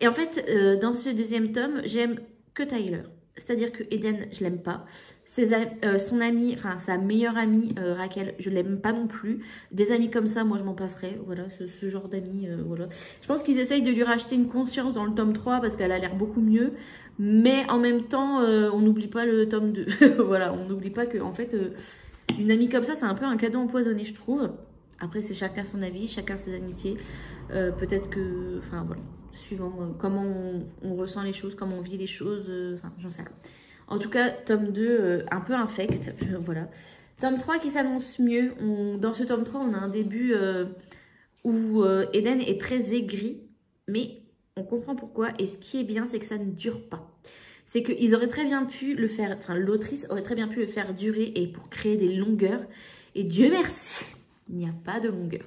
Et en fait, dans ce deuxième tome, j'aime que Tyler. C'est-à-dire que Eden, je l'aime pas. Son amie, enfin sa meilleure amie, Raquel, je l'aime pas non plus. Des amis comme ça, moi je m'en passerais. Voilà, ce genre d'amis, voilà. Je pense qu'ils essayent de lui racheter une conscience dans le tome 3 parce qu'elle a l'air beaucoup mieux. Mais en même temps, on n'oublie pas le tome 2. Voilà, on n'oublie pas que, en fait, une amie comme ça, c'est un peu un cadeau empoisonné, je trouve. Après, c'est chacun son avis, chacun ses amitiés. Peut-être que, enfin voilà, suivant comment on ressent les choses, comment on vit les choses, enfin, j'en sais rien. En tout cas, tome 2, un peu infect, voilà. Tome 3 qui s'annonce mieux. Dans ce tome 3, on a un début où Eden est très aigri, mais on comprend pourquoi. Et ce qui est bien, c'est que ça ne dure pas. C'est qu'ils auraient très bien pu le faire, enfin l'autrice aurait très bien pu le faire durer et pour créer des longueurs. Et Dieu merci, il n'y a pas de longueur.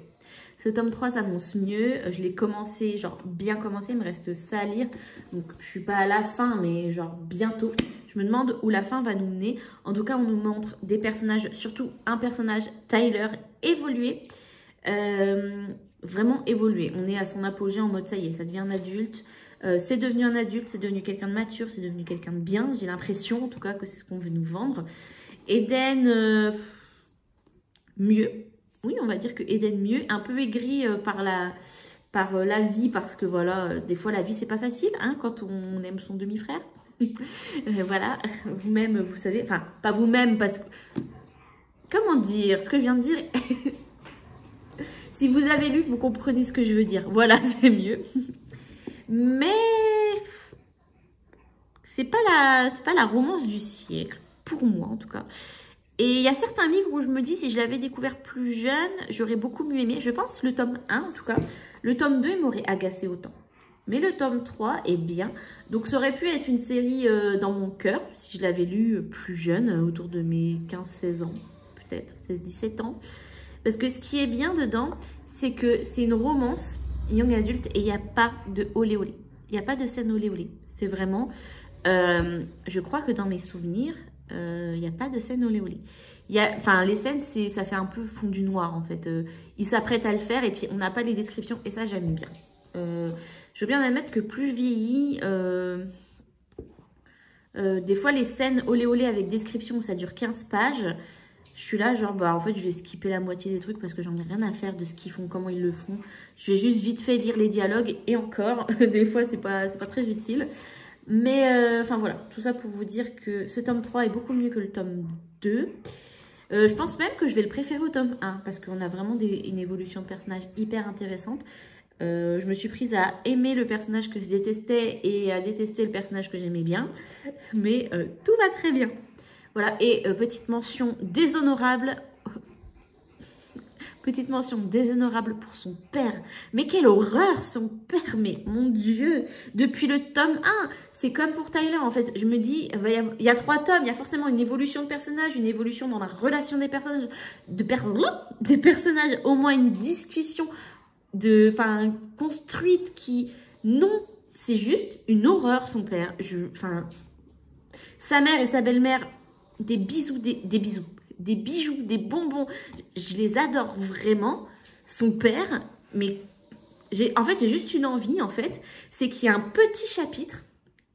Ce tome 3 s'annonce mieux. Je l'ai commencé, genre bien commencé, il me reste ça à lire. Donc je suis pas à la fin, mais genre bientôt. Je me demande où la fin va nous mener. En tout cas, on nous montre des personnages, surtout un personnage, Tyler, évolué. Vraiment évolué. On est à son apogée en mode ça y est, ça devient un adulte. C'est devenu un adulte, c'est devenu quelqu'un de mature, c'est devenu quelqu'un de bien. J'ai l'impression en tout cas que c'est ce qu'on veut nous vendre. Eden, mieux. Oui, on va dire que Eden mieux, un peu aigri par la vie, parce que voilà, des fois la vie c'est pas facile hein, quand on aime son demi-frère. Voilà, vous-même vous savez, enfin pas vous-même parce que, comment dire, ce que je viens de dire, si vous avez lu, vous comprenez ce que je veux dire, voilà, c'est mieux. Mais c'est pas la romance du siècle, pour moi en tout cas. Et il y a certains livres où je me dis, si je l'avais découvert plus jeune, j'aurais beaucoup mieux aimé. Je pense le tome 1 en tout cas. Le tome 2 m'aurait agacé autant. Mais le tome 3 est bien. Donc ça aurait pu être une série dans mon cœur, si je l'avais lu plus jeune, autour de mes 15-16 ans, peut-être, 16-17 ans. Parce que ce qui est bien dedans, c'est que c'est une romance young adulte et il n'y a pas de olé olé. Il n'y a pas de scène olé olé. C'est vraiment, je crois que dans mes souvenirs, il n'y a pas de scène olé olé. Enfin, les scènes, ça fait un peu fond du noir en fait. Ils s'apprêtent à le faire et puis on n'a pas les descriptions et ça j'aime bien. Je veux bien admettre que plus je vieillis, des fois les scènes olé olé avec description où ça dure 15 pages, je suis là genre bah en fait je vais skipper la moitié des trucs parce que j'en ai rien à faire de ce qu'ils font, comment ils le font. Je vais juste vite fait lire les dialogues et encore, des fois c'est pas très utile. Mais enfin voilà, tout ça pour vous dire que ce tome 3 est beaucoup mieux que le tome 2. Je pense même que je vais le préférer au tome 1 parce qu'on a vraiment une évolution de personnage hyper intéressante. Je me suis prise à aimer le personnage que je détestais et à détester le personnage que j'aimais bien. Mais tout va très bien. Voilà, et petite mention déshonorable. Petite mention déshonorable pour son père. Mais quelle horreur, son père, mais mon Dieu. Depuis le tome 1, c'est comme pour Tyler, en fait. Je me dis, il y a 3 tomes, il y a forcément une évolution de personnage, une évolution dans la relation des personnages, des personnages, au moins une discussion construite qui... Non, c'est juste une horreur, son père. Sa mère et sa belle-mère, des bisous, des bisous. Des bijoux, des bonbons, je les adore vraiment. Son père, mais en fait j'ai juste une envie en fait, c'est qu'il y a un petit chapitre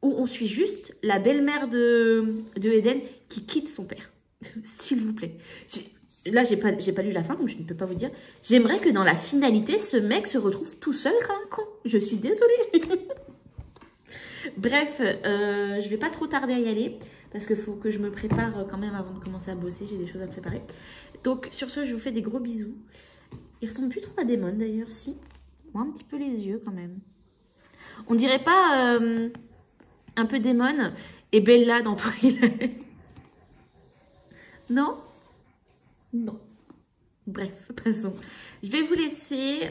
où on suit juste la belle-mère de Eden qui quitte son père. S'il vous plaît. Là j'ai pas lu la fin donc je ne peux pas vous dire. J'aimerais que dans la finalité ce mec se retrouve tout seul comme un con. Je suis désolée. Bref, je vais pas trop tarder à y aller. Parce qu'il faut que je me prépare quand même avant de commencer à bosser. J'ai des choses à préparer. Donc, sur ce, je vous fais des gros bisous. Il ressemble plus trop à Damon, d'ailleurs, si. Moi, un petit peu les yeux, quand même. On dirait pas un peu Damon et Bella dans Twilight. Non? Non. Bref, passons. Je vais vous laisser.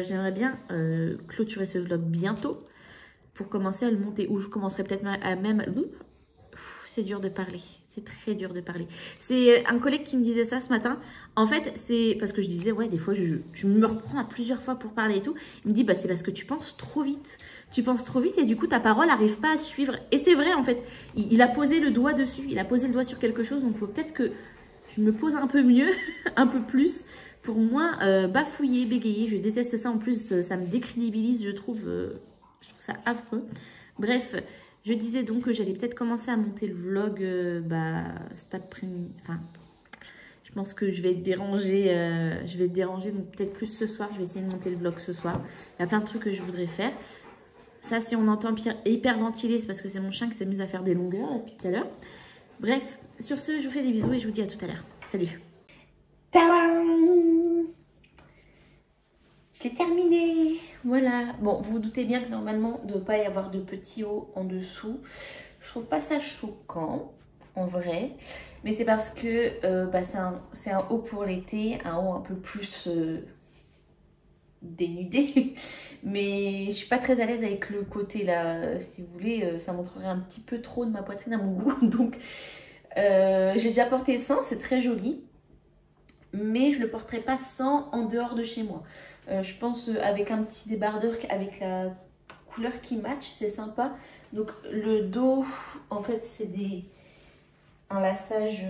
J'aimerais bien clôturer ce vlog bientôt pour commencer à le monter. Ou je commencerai peut-être à même... C'est dur de parler, c'est très dur de parler. C'est un collègue qui me disait ça ce matin. En fait, c'est parce que je disais, ouais, des fois, je me reprends à plusieurs fois pour parler et tout. Il me dit, bah, c'est parce que tu penses trop vite. Tu penses trop vite et du coup, ta parole n'arrive pas à suivre. Et c'est vrai, en fait. Il a posé le doigt dessus, il a posé le doigt sur quelque chose. Donc, il faut peut-être que je me pose un peu mieux, un peu plus, pour moins bafouiller, bégayer. Je déteste ça. En plus, ça me décrédibilise, je trouve ça affreux. Bref. Je disais donc que j'allais peut-être commencer à monter le vlog cet après-midi. Enfin, je pense que je vais être dérangée. Donc peut-être plus ce soir. Je vais essayer de monter le vlog ce soir. Il y a plein de trucs que je voudrais faire. Ça, si on entend hyper ventiler, c'est parce que c'est mon chien qui s'amuse à faire des longueurs là, depuis tout à l'heure. Bref, sur ce, je vous fais des bisous et je vous dis à tout à l'heure. Salut. Tadam! Je l'ai terminé. Voilà. Bon, vous vous doutez bien que normalement, il ne doit pas y avoir de petits hauts en dessous. Je trouve pas ça choquant, en vrai. Mais c'est parce que c'est un haut pour l'été, un haut un peu plus dénudé. Mais je suis pas très à l'aise avec le côté là. Si vous voulez, ça montrerait un petit peu trop de ma poitrine à mon goût. Donc, j'ai déjà porté sans, c'est très joli. Mais je le porterai pas sans en dehors de chez moi. Je pense avec un petit débardeur avec la couleur qui match, c'est sympa. Donc le dos, en fait, c'est un lassage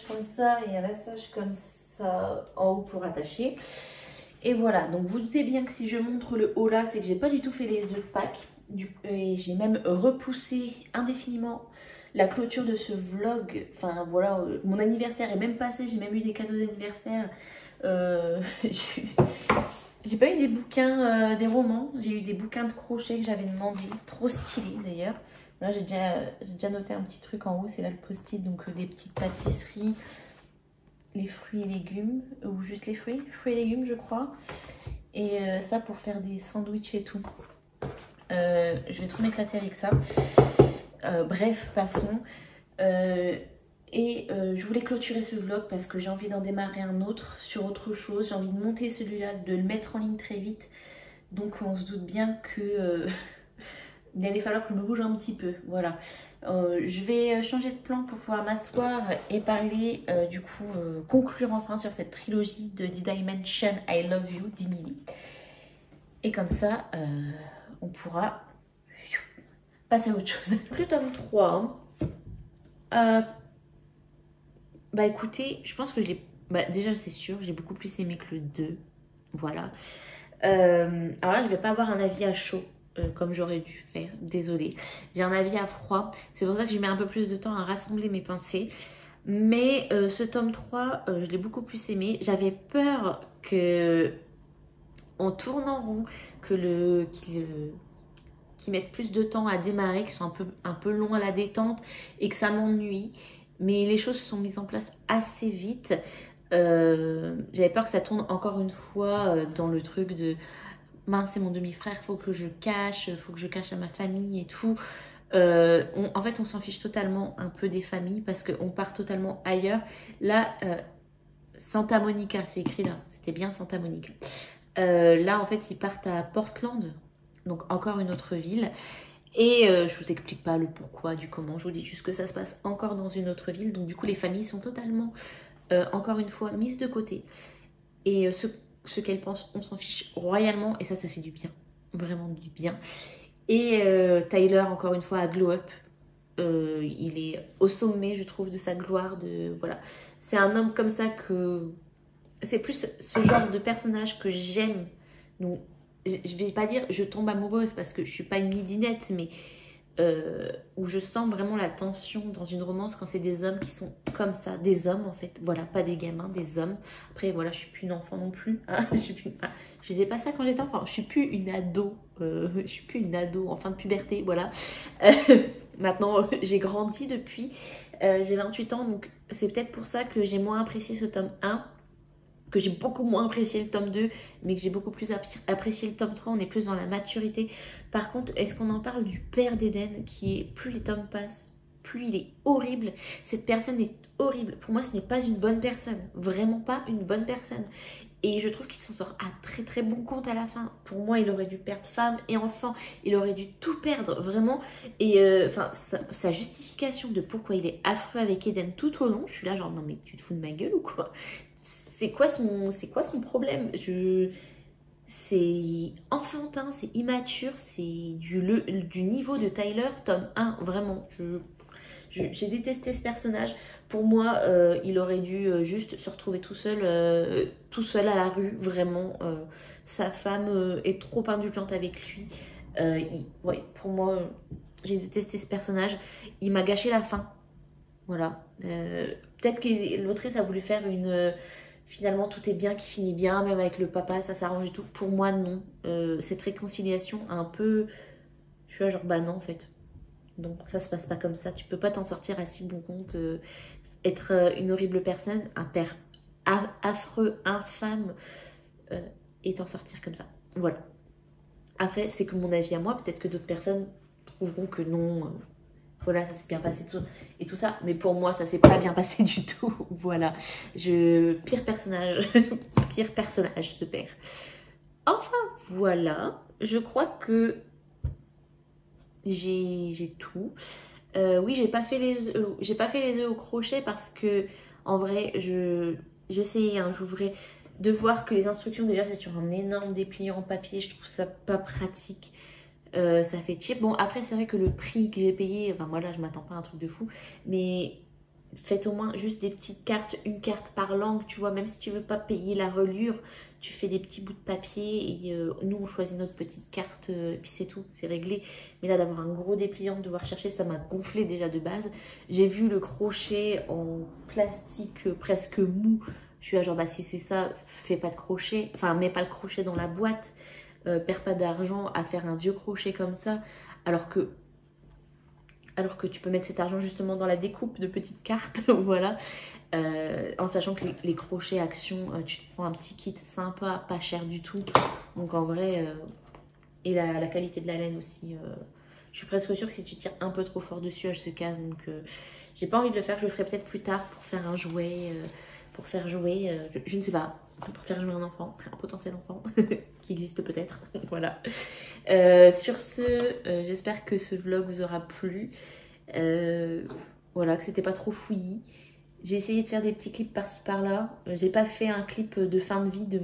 comme ça et un lassage comme ça en haut pour attacher. Et voilà, donc vous doutez bien que si je montre le haut là, c'est que j'ai pas du tout fait les œufs de Pâques. Et j'ai même repoussé indéfiniment la clôture de ce vlog. Enfin voilà, mon anniversaire est même passé, j'ai même eu des cadeaux d'anniversaire. J'ai pas eu des bouquins, des romans, j'ai eu des bouquins de crochet que j'avais demandé, trop stylés d'ailleurs. Là j'ai déjà noté un petit truc en haut, c'est là le post-it, donc des petites pâtisseries, les fruits et légumes, ou juste les fruits et légumes je crois. Et ça pour faire des sandwichs et tout. Je vais trop m'éclater avec ça. Bref, passons. Je voulais clôturer ce vlog parce que j'ai envie d'en démarrer un autre sur autre chose. J'ai envie de monter celui-là, de le mettre en ligne très vite. Donc on se doute bien que il allait falloir que je me bouge un petit peu. Voilà. Je vais changer de plan pour pouvoir m'asseoir et parler, conclure enfin sur cette trilogie de Did I Mention I Love You d'Emily. Et comme ça, on pourra passer à autre chose. Le tome 3. Bah écoutez, je pense que je l'ai... Bah déjà c'est sûr, j'ai beaucoup plus aimé que le 2. Voilà. Alors là, je vais pas avoir un avis à chaud comme j'aurais dû faire. Désolée. J'ai un avis à froid. C'est pour ça que j'ai mis un peu plus de temps à rassembler mes pensées. Mais ce tome 3, je l'ai beaucoup plus aimé. J'avais peur que on tourne en rond, qu'il mette plus de temps à démarrer, qu'ils soient un peu long à la détente et que ça m'ennuie. Mais les choses se sont mises en place assez vite. J'avais peur que ça tourne encore une fois dans le truc de mince, c'est mon demi-frère, faut que je cache à ma famille et tout. En fait, on s'en fiche totalement un peu des familles parce qu'on part totalement ailleurs. Là, Santa Monica, c'est écrit là, c'était bien Santa Monica. Là, en fait, ils partent à Portland, donc encore une autre ville. Et je vous explique pas le pourquoi, du comment, je vous dis juste que ça se passe encore dans une autre ville. Donc du coup, les familles sont totalement, encore une fois, mises de côté. Et ce qu'elles pensent, on s'en fiche royalement. Et ça fait du bien, vraiment du bien. Et Tyler, encore une fois, à Glow Up. Il est au sommet, je trouve, de sa gloire. Voilà. C'est un homme comme ça que... C'est plus ce genre de personnage que j'aime. Donc, je vais pas dire je tombe amoureuse parce que je suis pas une midinette, mais où je sens vraiment la tension dans une romance quand c'est des hommes qui sont comme ça, des hommes en fait, voilà, pas des gamins, des hommes. Après voilà, je suis plus une enfant non plus, hein. Je faisais pas ça quand j'étais enfant, je suis plus une ado, je suis plus une ado en fin de puberté, voilà. Maintenant j'ai grandi depuis, j'ai 28 ans, donc c'est peut-être pour ça que j'ai moins apprécié ce tome 1, que j'ai beaucoup moins apprécié le tome 2, mais que j'ai beaucoup plus apprécié le tome 3. On est plus dans la maturité. Par contre, est-ce qu'on en parle du père d'Eden qui est, plus les tomes passent, plus il est horrible. Cette personne est horrible. Pour moi, ce n'est pas une bonne personne. Vraiment pas une bonne personne. Et je trouve qu'il s'en sort à très très bon compte à la fin. Pour moi, il aurait dû perdre femme et enfant. Il aurait dû tout perdre, vraiment. Et enfin, sa justification de pourquoi il est affreux avec Eden tout au long, je suis là genre, non mais tu te fous de ma gueule ou quoi? C'est quoi son problème? C'est enfantin, c'est immature, c'est du niveau de Tyler, tome 1, vraiment. J'ai détesté ce personnage. Pour moi, il aurait dû juste se retrouver tout seul à la rue, vraiment. Sa femme est trop indulgente avec lui. Ouais, pour moi, j'ai détesté ce personnage. Il m'a gâché la fin. Voilà. Peut-être que l'autrice a voulu faire une... finalement, tout est bien qui finit bien, même avec le papa, ça s'arrange et tout. Pour moi, non. Cette réconciliation, un peu... Je suis là genre, bah non, en fait. Donc, ça se passe pas comme ça. Tu peux pas t'en sortir à si bon compte. Être une horrible personne, un père affreux, infâme, et t'en sortir comme ça. Voilà. Après, c'est que mon avis à moi. Peut-être que d'autres personnes trouveront que non... voilà, ça s'est bien passé et tout ça. Mais pour moi, ça s'est pas bien passé du tout. Voilà. Pire personnage. Pire personnage, ce père. Enfin, voilà. Je crois que j'ai tout. Oui, j'ai pas fait les œufs au crochet parce que, en vrai, j'essayais, hein, j'ouvrais de voir que les instructions, déjà, c'est sur un énorme dépliant en papier. Je trouve ça pas pratique. Ça fait cheap. Bon, après, c'est vrai que le prix que j'ai payé, enfin, moi là, je m'attends pas à un truc de fou, mais faites au moins juste des petites cartes, une carte par langue, tu vois, même si tu veux pas payer la relure, tu fais des petits bouts de papier et nous, on choisit notre petite carte, et puis c'est tout, c'est réglé. Mais là, d'avoir un gros dépliant, de devoir chercher, ça m'a gonflé déjà de base. J'ai vu le crochet en plastique presque mou. Je suis là, genre, bah si c'est ça, fais pas de crochet, enfin, mets pas le crochet dans la boîte. Perds pas d'argent à faire un vieux crochet comme ça, alors que tu peux mettre cet argent justement dans la découpe de petites cartes, voilà. En sachant que les crochets Action, tu te prends un petit kit sympa, pas cher du tout. Donc en vrai, et la qualité de la laine aussi. Je suis presque sûre que si tu tires un peu trop fort dessus, elle se casse. Donc j'ai pas envie de le faire, je le ferai peut-être plus tard pour faire un jouet, pour faire jouer, je ne sais pas, pour faire jouer un enfant, un potentiel enfant qui existe peut-être. Voilà. Sur ce, j'espère que ce vlog vous aura plu. Voilà, que c'était pas trop fouillis. J'ai essayé de faire des petits clips par-ci par-là. J'ai pas fait un clip de fin de vie de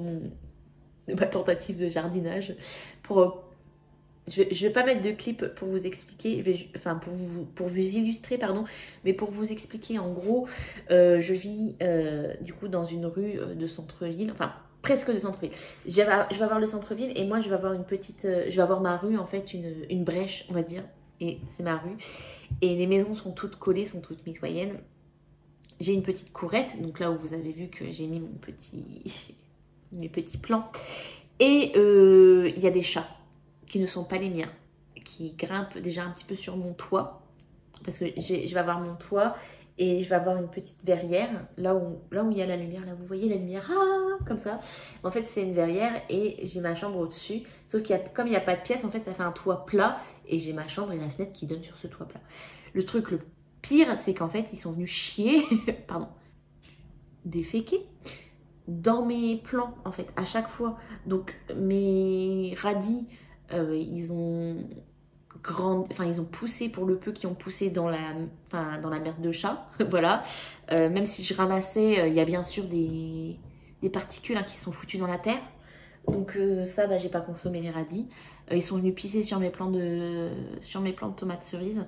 ma tentative de jardinage. Je vais pas mettre de clip pour vous expliquer, enfin pour vous illustrer, pardon, mais pour vous expliquer en gros, je vis du coup dans une rue de centre-ville, enfin presque de centre-ville. Je vais avoir le centre-ville et moi je vais avoir une petite, je vais avoir ma rue en fait, une brèche on va dire, et c'est ma rue. Et les maisons sont toutes collées, sont toutes mitoyennes. J'ai une petite courette, donc là où vous avez vu que j'ai mis mes petits plants. Et il y a des chats qui ne sont pas les miens, qui grimpent déjà un petit peu sur mon toit, parce que je vais avoir mon toit Et je vais avoir une petite verrière, là où il y a la lumière, là vous voyez la lumière, comme ça. En fait c'est une verrière et j'ai ma chambre au-dessus. Sauf comme il n'y a pas de pièce, en fait ça fait un toit plat. Et j'ai ma chambre et la fenêtre qui donne sur ce toit plat. Le truc le pire, c'est qu'en fait ils sont venus chier, pardon, déféquer dans mes plans en fait, à chaque fois. Donc mes radis, ils ont ils ont poussé pour le peu qu'ils ont poussé dans la merde de chat, voilà. Même si je ramassais, il y a bien sûr des particules qui sont foutues dans la terre. Donc ça, j'ai pas consommé les radis. Ils sont venus pisser sur mes plants de tomates cerises.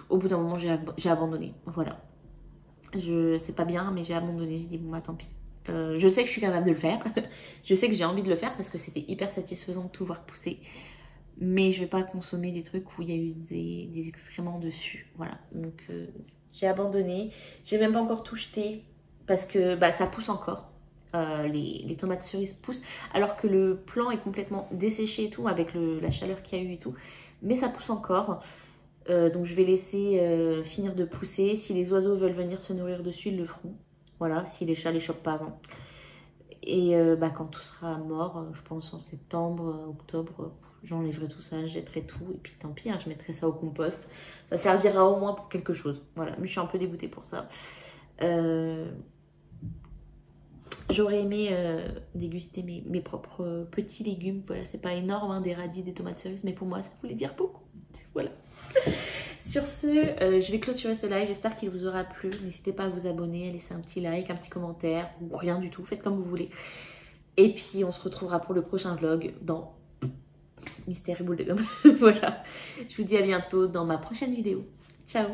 Au bout d'un moment, j'ai abandonné, voilà. C'est pas bien, mais j'ai abandonné. J'ai dit bon, tant pis. Je sais que je suis capable de le faire. Je sais que j'ai envie de le faire parce que c'était hyper satisfaisant de tout voir pousser. Mais je vais pas consommer des trucs où il y a eu des excréments dessus. Voilà, donc j'ai abandonné. J'ai même pas encore tout jeté parce que ça pousse encore. Les tomates cerises poussent alors que le plant est complètement desséché et tout avec la chaleur qu'il y a eu et tout. Mais ça pousse encore. Donc je vais laisser finir de pousser. Si les oiseaux veulent venir se nourrir dessus, ils le feront. Voilà, si les chats les chopent pas avant. Et quand tout sera mort, je pense en septembre, octobre, j'enlèverai tout ça, je jetterai tout. Et puis tant pis, je mettrai ça au compost. Ça servira au moins pour quelque chose. Voilà, mais je suis un peu dégoûtée pour ça. J'aurais aimé déguster mes propres petits légumes. Voilà, c'est pas énorme, des radis, des tomates cerises, mais pour moi, ça voulait dire beaucoup. Voilà. Sur ce, je vais clôturer ce live. J'espère qu'il vous aura plu. N'hésitez pas à vous abonner, à laisser un petit like, un petit commentaire, ou rien du tout. Faites comme vous voulez. Et puis, on se retrouvera pour le prochain vlog dans Mystère et boule de gomme. Voilà. Je vous dis à bientôt dans ma prochaine vidéo. Ciao!